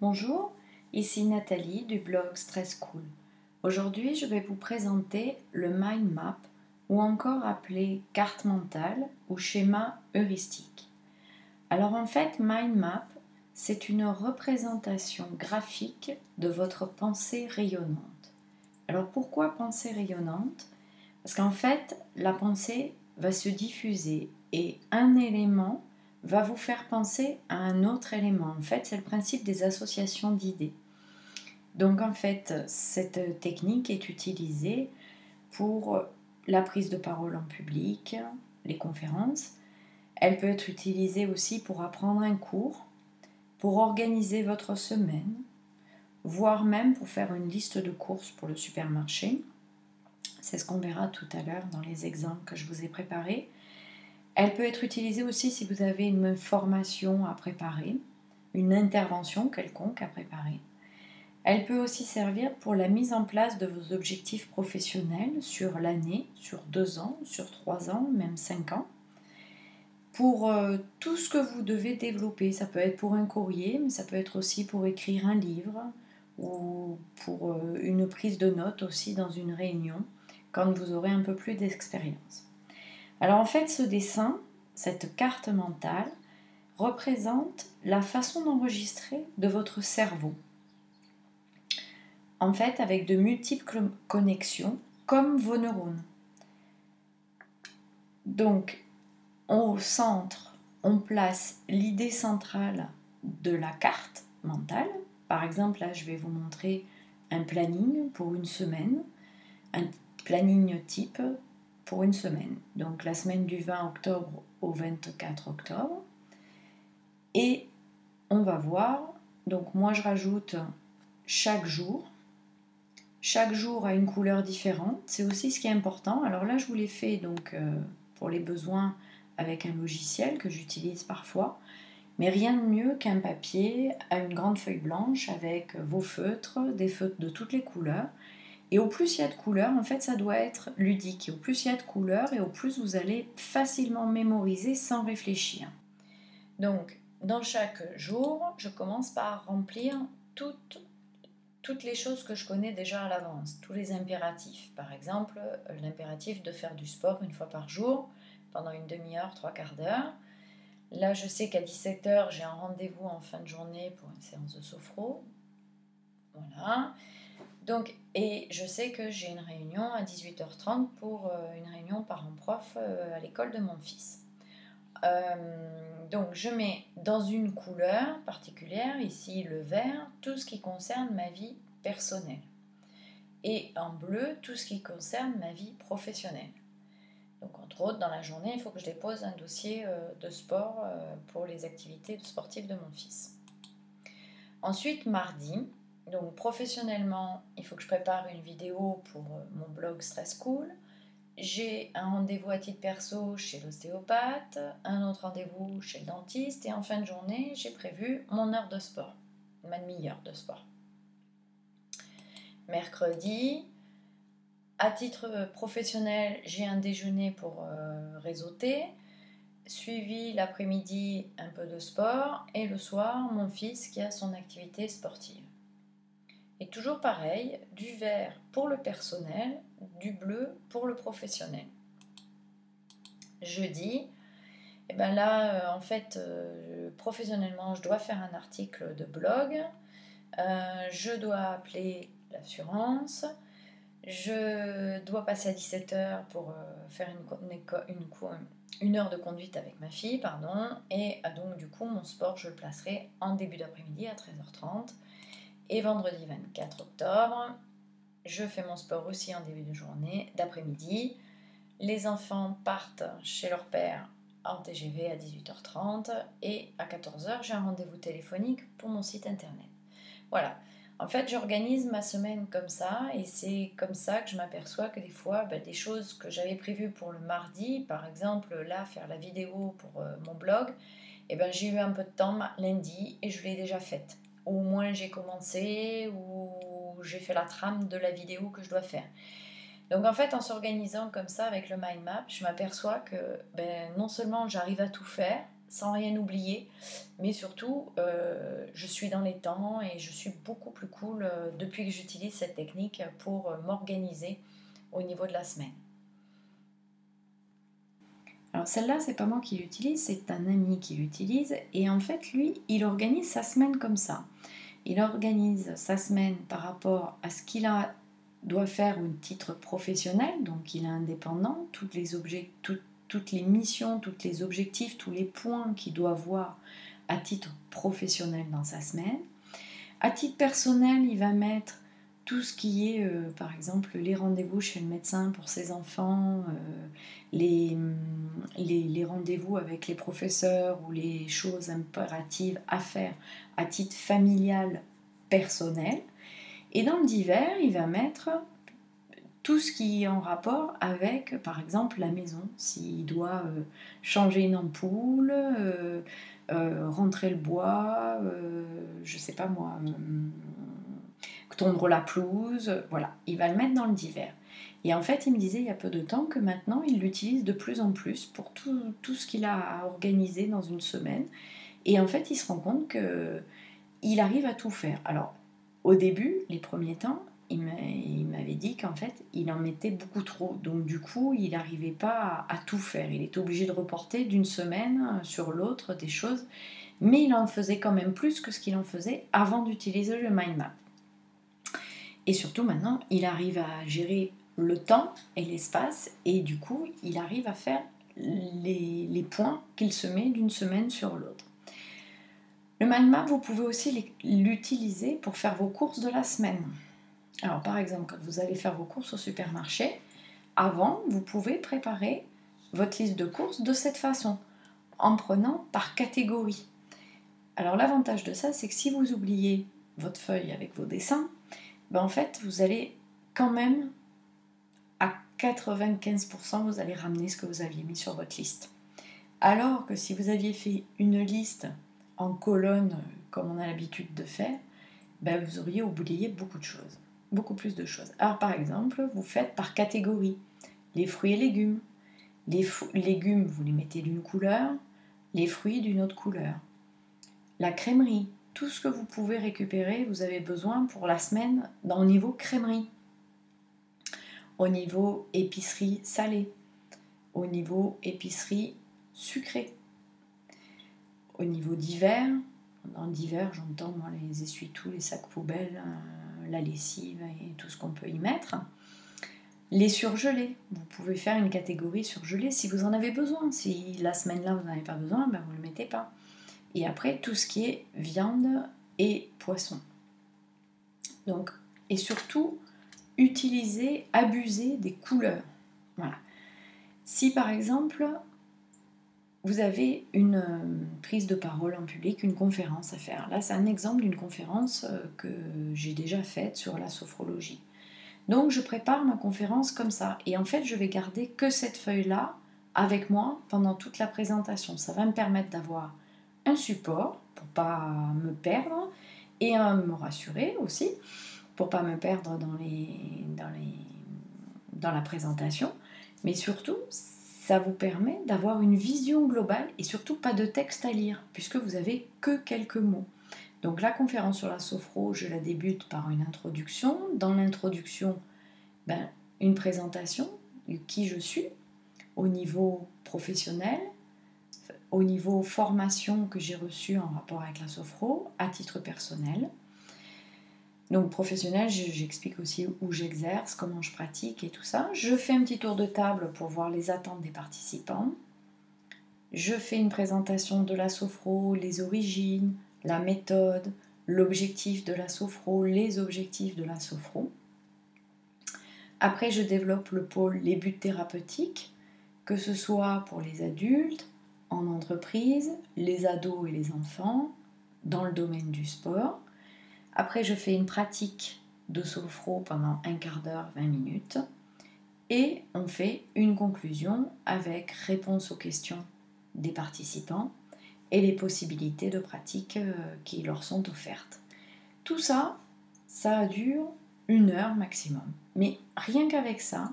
Bonjour, ici Nathalie du blog Stress Cool. Aujourd'hui, je vais vous présenter le mind map ou encore appelé carte mentale ou schéma heuristique. Alors en fait, mind map, c'est une représentation graphique de votre pensée rayonnante. Alors pourquoi pensée rayonnante? Parce qu'en fait, la pensée va se diffuser et un élément va vous faire penser à un autre élément. En fait, c'est le principe des associations d'idées. Donc en fait, cette technique est utilisée pour la prise de parole en public, les conférences. Elle peut être utilisée aussi pour apprendre un cours, pour organiser votre semaine, voire même pour faire une liste de courses pour le supermarché. C'est ce qu'on verra tout à l'heure dans les exemples que je vous ai préparés. Elle peut être utilisée aussi si vous avez une formation à préparer, une intervention quelconque à préparer. Elle peut aussi servir pour la mise en place de vos objectifs professionnels sur l'année, sur 2 ans, sur 3 ans, même 5 ans. Pour tout ce que vous devez développer. Ça peut être pour un courrier, mais ça peut être aussi pour écrire un livre ou pour une prise de notes aussi dans une réunion quand vous aurez un peu plus d'expérience. Alors en fait, ce dessin, cette carte mentale, représente la façon d'enregistrer de votre cerveau. En fait, avec de multiples connexions, comme vos neurones. Donc, au centre, on place l'idée centrale de la carte mentale. Par exemple, là, je vais vous montrer un planning pour une semaine, un planning type pour une semaine. Donc, la semaine du 20 octobre au 24 octobre. Et on va voir, donc moi je rajoute chaque jour. Chaque jour a une couleur différente, c'est aussi ce qui est important. Alors là, je vous l'ai fait donc, pour les besoins avec un logiciel que j'utilise parfois, mais rien de mieux qu'un papier à une grande feuille blanche avec vos feutres, des feutres de toutes les couleurs. Et au plus il y a de couleurs, en fait, ça doit être ludique. Et au plus il y a de couleurs, et au plus vous allez facilement mémoriser sans réfléchir. Donc, dans chaque jour, je commence par remplir toutes les choses que je connais déjà à l'avance, tous les impératifs. Par exemple, l'impératif de faire du sport une fois par jour, pendant une demi-heure, 3/4 d'heure. Là, je sais qu'à 17h, j'ai un rendez-vous en fin de journée pour une séance de sophro. Voilà. Donc, et je sais que j'ai une réunion à 18h30 pour une réunion parents-prof à l'école de mon fils. Donc je mets dans une couleur particulière, ici le vert, tout ce qui concerne ma vie personnelle. Et en bleu, tout ce qui concerne ma vie professionnelle. Donc entre autres, dans la journée, il faut que je dépose un dossier de sport pour les activités sportives de mon fils. Ensuite, mardi, donc professionnellement, il faut que je prépare une vidéo pour mon blog Stress Cool. J'ai un rendez-vous à titre perso chez l'ostéopathe, un autre rendez-vous chez le dentiste et en fin de journée, j'ai prévu mon heure de sport, ma demi-heure de sport. Mercredi, à titre professionnel, j'ai un déjeuner pour réseauter, suivi l'après-midi un peu de sport et le soir, mon fils qui a son activité sportive. Et toujours pareil, du vert pour le personnel, du bleu pour le professionnel. Jeudi, et bien là, en fait, professionnellement, je dois faire un article de blog, je dois appeler l'assurance, je dois passer à 17h pour faire une heure de conduite avec ma fille, pardon, et donc du coup, mon sport, je le placerai en début d'après-midi à 13h30. Et vendredi 24 octobre, je fais mon sport aussi en début de journée, d'après-midi. Les enfants partent chez leur père en TGV à 18h30 et à 14h, j'ai un rendez-vous téléphonique pour mon site internet. Voilà. En fait, j'organise ma semaine comme ça et c'est comme ça que je m'aperçois que des fois, des choses que j'avais prévues pour le mardi, par exemple, là, faire la vidéo pour mon blog, j'ai eu un peu de temps lundi et je l'ai déjà faite. Au moins, j'ai commencé ou j'ai fait la trame de la vidéo que je dois faire. Donc en fait, en s'organisant comme ça avec le mind map, je m'aperçois que non seulement j'arrive à tout faire, sans rien oublier, mais surtout, je suis dans les temps et je suis beaucoup plus cool depuis que j'utilise cette technique pour m'organiser au niveau de la semaine. Alors celle-là, c'est pas moi qui l'utilise, c'est un ami qui l'utilise, et en fait, lui, il organise sa semaine comme ça. Il organise sa semaine par rapport à ce doit faire au titre professionnel, donc il est indépendant, toutes les missions, tous les objectifs, tous les points qu'il doit voir à titre professionnel dans sa semaine. À titre personnel, il va mettre tout ce qui est, par exemple, les rendez-vous chez le médecin pour ses enfants, les rendez-vous avec les professeurs ou les choses impératives à faire à titre familial, personnel. Et dans le divers, il va mettre tout ce qui est en rapport avec, par exemple, la maison. S'il doit changer une ampoule, rentrer le bois, je sais pas moi, tondre la pelouse, voilà. Il va le mettre dans le divers. Et en fait, il me disait il y a peu de temps que maintenant, il l'utilise de plus en plus pour tout ce qu'il a à organiser dans une semaine. Et en fait, il se rend compte qu'il arrive à tout faire. Alors, au début, les premiers temps, il m'avait dit qu'en fait, il en mettait beaucoup trop. Donc du coup, il n'arrivait pas à tout faire. Il était obligé de reporter d'une semaine sur l'autre des choses. Mais il en faisait quand même plus que ce qu'il en faisait avant d'utiliser le mind map. Et surtout maintenant, il arrive à gérer le temps et l'espace. Et du coup, il arrive à faire les points qu'il se met d'une semaine sur l'autre. Le mind map, vous pouvez aussi l'utiliser pour faire vos courses de la semaine. Alors par exemple, quand vous allez faire vos courses au supermarché, avant, vous pouvez préparer votre liste de courses de cette façon, en prenant par catégorie. Alors l'avantage de ça, c'est que si vous oubliez votre feuille avec vos dessins, ben en fait, vous allez quand même, à 95%, vous allez ramener ce que vous aviez mis sur votre liste. Alors que si vous aviez fait une liste en colonne, comme on a l'habitude de faire, ben vous auriez oublié beaucoup de choses. Beaucoup plus de choses. Alors par exemple, vous faites par catégorie les fruits et légumes. Les légumes, vous les mettez d'une couleur, les fruits d'une autre couleur. La crèmerie, tout ce que vous pouvez récupérer, vous avez besoin pour la semaine au niveau crèmerie, au niveau épicerie salée, au niveau épicerie sucrée, au niveau divers. Dans divers, j'entends moi, les essuie-tout, les sacs poubelles, la lessive et tout ce qu'on peut y mettre. Les surgelés, vous pouvez faire une catégorie surgelée si vous en avez besoin. Si la semaine-là vous n'en avez pas besoin, ben vous ne le mettez pas. Et après, tout ce qui est viande et poisson. Donc, et surtout, utiliser, abuser des couleurs. Voilà. Si par exemple, vous avez une prise de parole en public, une conférence à faire. Là, c'est un exemple d'une conférence que j'ai déjà faite sur la sophrologie. Donc, je prépare ma conférence comme ça. Et en fait, je vais garder que cette feuille-là avec moi pendant toute la présentation. Ça va me permettre d'avoir un support pour ne pas me perdre et me rassurer aussi pour ne pas me perdre dans la présentation. Mais surtout, ça vous permet d'avoir une vision globale et surtout pas de texte à lire puisque vous avez que quelques mots. Donc la conférence sur la sophro, je la débute par une introduction. Dans l'introduction, une présentation de qui je suis au niveau professionnel, au niveau formation que j'ai reçue en rapport avec la sophro, à titre personnel. Donc professionnel, j'explique aussi où j'exerce, comment je pratique et tout ça. Je fais un petit tour de table pour voir les attentes des participants. Je fais une présentation de la sophro, les origines, la méthode, l'objectif de la sophro, les objectifs de la sophro. Après, je développe le pôle les buts thérapeutiques, que ce soit pour les adultes, en entreprise, les ados et les enfants, dans le domaine du sport. Après, je fais une pratique de sophro pendant un quart d'heure, 20 minutes. Et on fait une conclusion avec réponse aux questions des participants et les possibilités de pratique qui leur sont offertes. Tout ça, ça dure 1 heure maximum. Mais rien qu'avec ça,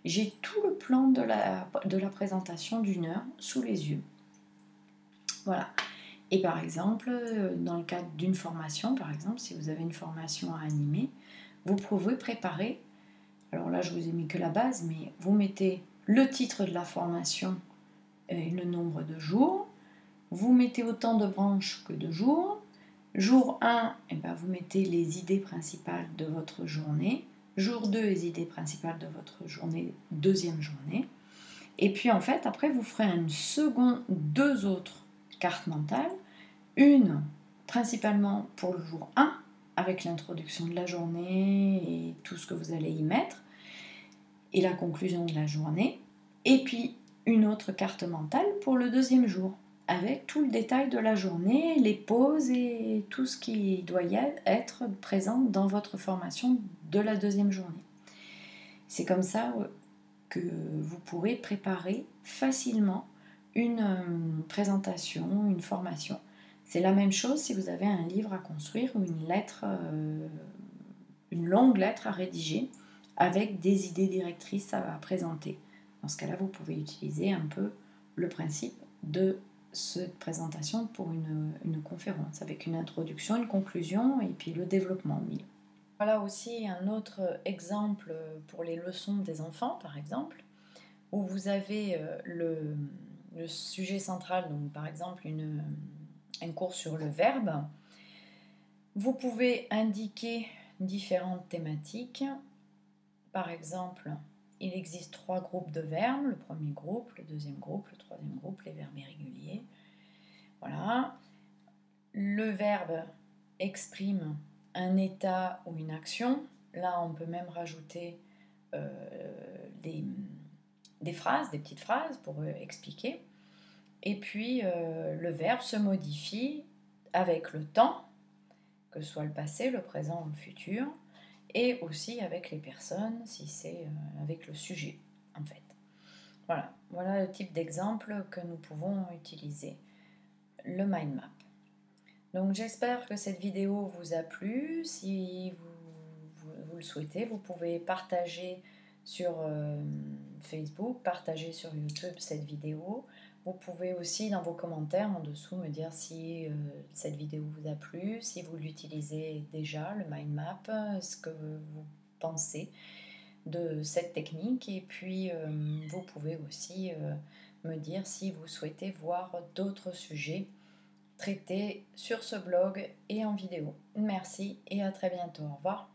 j'ai tout le plan de la présentation d'1 heure sous les yeux. Voilà. Et par exemple, dans le cadre d'une formation, par exemple, si vous avez une formation à animer, vous pouvez préparer, alors là je vous ai mis que la base, mais vous mettez le titre de la formation et le nombre de jours, vous mettez autant de branches que de jours. Jour 1, eh ben, vous mettez les idées principales de votre journée. Jour 2, les idées principales de votre journée, deuxième journée. Et puis en fait, après, vous ferez deux autres cartes mentales. Une principalement pour le jour 1, avec l'introduction de la journée et tout ce que vous allez y mettre, et la conclusion de la journée. Et puis une autre carte mentale pour le deuxième jour, avec tout le détail de la journée, les pauses et tout ce qui doit être présent dans votre formation de la deuxième journée. C'est comme ça que vous pourrez préparer facilement une présentation, une formation. C'est la même chose si vous avez un livre à construire ou une longue lettre à rédiger avec des idées directrices à présenter. Dans ce cas-là, vous pouvez utiliser un peu le principe de cette présentation pour une conférence, avec une introduction, une conclusion et puis le développement au milieu. Voilà aussi un autre exemple pour les leçons des enfants, par exemple, où vous avez le sujet central, donc par exemple un cours sur le verbe. Vous pouvez indiquer différentes thématiques. Par exemple, il existe 3 groupes de verbes, le premier groupe, le deuxième groupe, le troisième groupe, les verbes irréguliers. Voilà. Le verbe exprime un état ou une action. Là, on peut même rajouter des phrases, des petites phrases pour expliquer. Et puis, le verbe se modifie avec le temps, que ce soit le passé, le présent ou le futur, et aussi avec les personnes, si c'est avec le sujet, en fait. Voilà le type d'exemple que nous pouvons utiliser, le mind map. Donc j'espère que cette vidéo vous a plu. Si vous le souhaitez, vous pouvez partager sur Facebook, partager sur YouTube cette vidéo. Vous pouvez aussi dans vos commentaires en dessous me dire si cette vidéo vous a plu, si vous l'utilisez déjà, le mind map, ce que vous pensez de cette technique. Et puis vous pouvez aussi me dire si vous souhaitez voir d'autres sujets traités sur ce blog et en vidéo. Merci et à très bientôt. Au revoir.